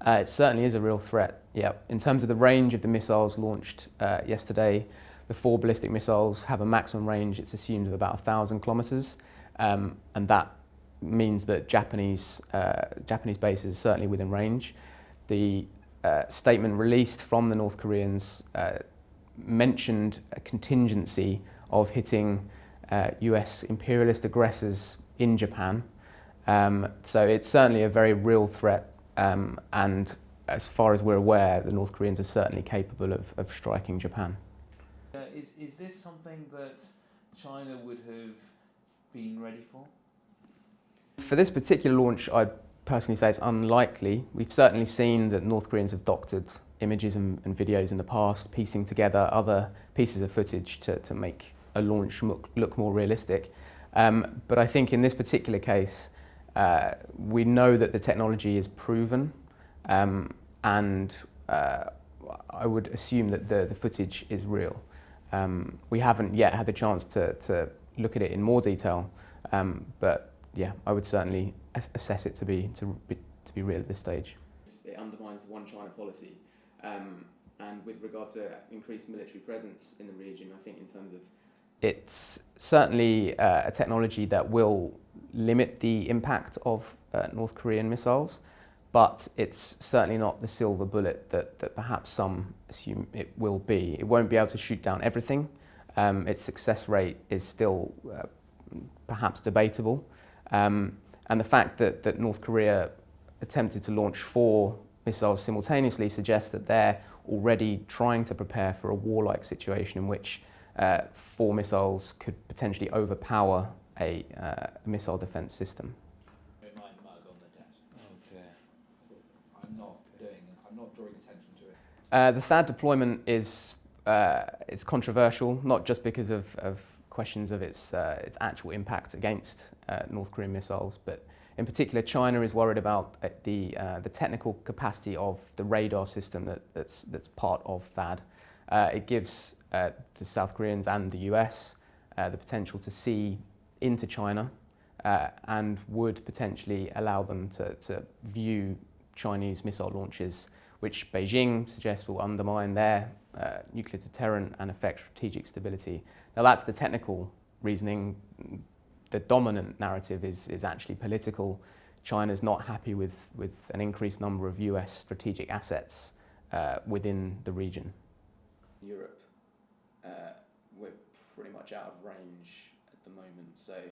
It certainly is a real threat, yeah. In terms of the range of the missiles launched yesterday, the 4 ballistic missiles have a maximum range, it's assumed, of about 1,000 kilometres, and that means that Japanese bases are certainly within range. The statement released from the North Koreans mentioned a contingency of hitting US imperialist aggressors in Japan. So it's certainly a very real threat, and as far as we're aware, the North Koreans are certainly capable of striking Japan. Is this something that China would have been ready for? For this particular launch, I'd personally say it's unlikely. We've certainly seen that North Koreans have doctored images and videos in the past, piecing together other pieces of footage to make a launch look more realistic. But I think in this particular case, we know that the technology is proven, and I would assume that the footage is real. We haven't yet had the chance to look at it in more detail, but yeah, I would certainly assess it to be real at this stage. It undermines the One China policy, and with regard to increased military presence in the region, I think in terms of it's certainly a technology that will limit the impact of North Korean missiles, but it's certainly not the silver bullet that perhaps some assume it will be. It won't be able to shoot down everything. Its success rate is still perhaps debatable. And the fact that North Korea attempted to launch 4 missiles simultaneously suggests that they're already trying to prepare for a warlike situation in which 4 missiles could potentially overpower a missile defense system. It might mug on the desk. Oh dear. I'm not drawing attention to it. The THAAD deployment is controversial, not just because of questions of its actual impact against North Korean missiles, but in particular, China is worried about the technical capacity of the radar system that's part of THAAD. It gives the South Koreans and the US the potential to see into China and would potentially allow them to view Chinese missile launches, which Beijing suggests will undermine their nuclear deterrent and affect strategic stability. Now that's the technical reasoning. The dominant narrative is actually political. China's not happy with an increased number of US strategic assets within the region. Europe, we're pretty much out of range at the moment, so